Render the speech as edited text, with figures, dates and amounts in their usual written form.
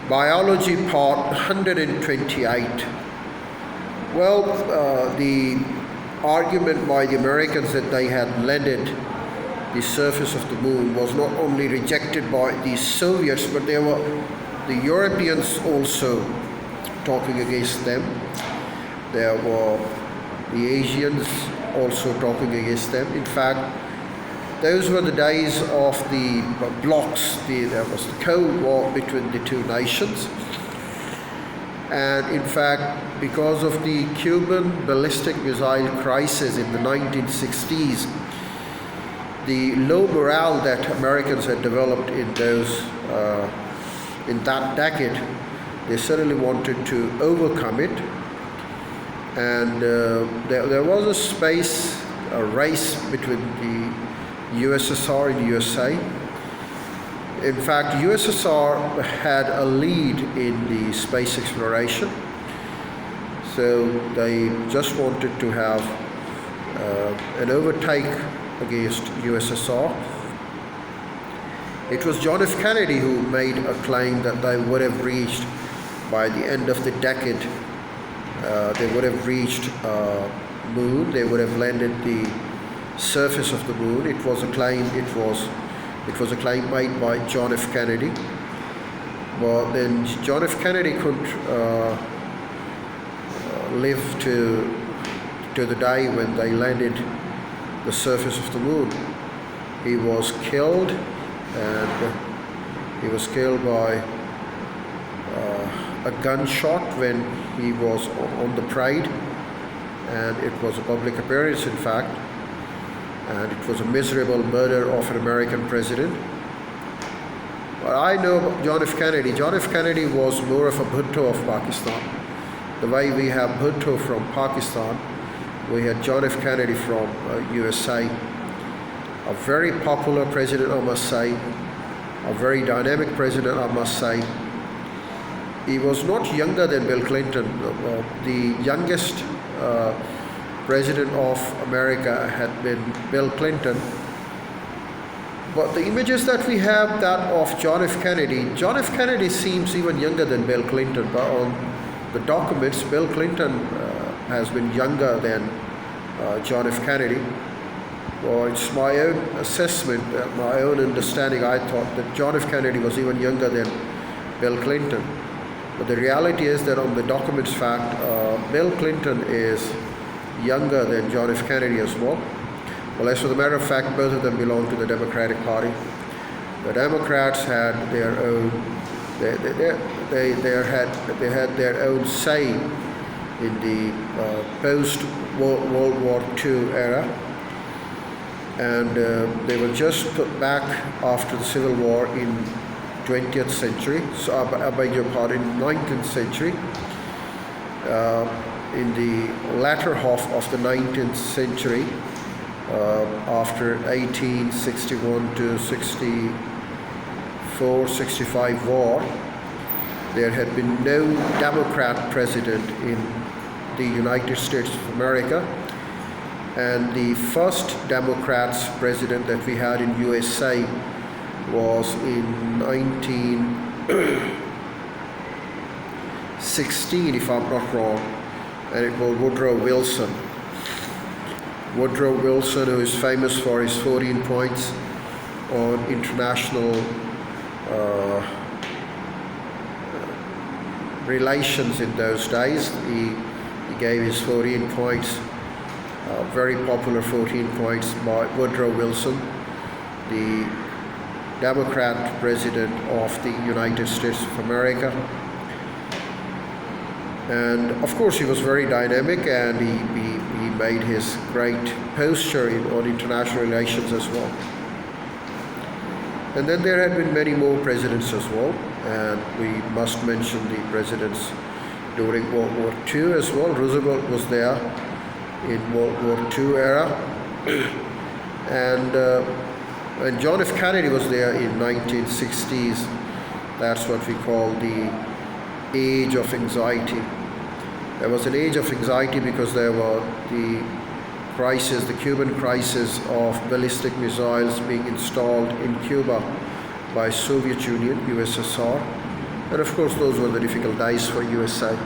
Biology part 128. Well, the argument by the Americans that they had landed the surface of the moon was not only rejected by the Soviets, but there were the Europeans also talking against them. There were the Asians also talking against them. In fact, those were the days of the blocs. There was the Cold War between the two nations. And in fact, because of the Cuban ballistic missile crisis in the 1960s, the low morale that Americans had developed in that decade, they certainly wanted to overcome it. And there was a race between the USSR and USA. In fact, USSR had a lead in the space exploration, so they just wanted to have an overtake against USSR. It was John F. Kennedy who made a claim that they would have reached, by the end of the decade, they would have reached moon, they would have landed the surface of the moon. It was a claim. It was a claim made by John F. Kennedy. But then John F. Kennedy couldn't live to the day when they landed the surface of the moon. He was killed, and he was killed by a gunshot when he was on the parade, and it was a public appearance, in fact. And it was a miserable murder of an American president. But I know John F. Kennedy. John F. Kennedy was more of a Bhutto of Pakistan. The way we have Bhutto from Pakistan, we had John F. Kennedy from USA. A very popular president, I must say. A very dynamic president, I must say. He was not younger than Bill Clinton. The youngest President of America had been Bill Clinton. But the images that we have, that of John F. Kennedy seems even younger than Bill Clinton, but on the documents, Bill Clinton has been younger than John F. Kennedy. Well, it's my own assessment, my own understanding. I thought that John F. Kennedy was even younger than Bill Clinton. But the reality is that on the documents fact, Bill Clinton is younger than John F. Kennedy as well. Well, as for the matter of fact, both of them belong to the Democratic Party. The Democrats had their own, they had their own say in the post-World War II era, and they were just put back after the Civil War in 20th century. So I beg your pardon, 19th century. In the latter half of the 19th century, after 1861 to 64-65 war, there had been no Democrat president in the United States of America, and the first Democrats president that we had in USA was in 1916, if I'm not wrong. And it was Woodrow Wilson. Woodrow Wilson, who is famous for his 14 points on international relations in those days. He gave his 14 points, very popular 14 points by Woodrow Wilson, the Democrat president of the United States of America. And of course, he was very dynamic, and he made his great posture on international relations as well. And then there had been many more presidents as well, and we must mention the presidents during World War II as well. Roosevelt was there in World War II era, and John F. Kennedy was there in 1960s. That's what we call the age of anxiety. There was an age of anxiety because there were the crisis, the Cuban crisis of ballistic missiles being installed in Cuba by Soviet Union, USSR. And of course, those were the difficult days for USA.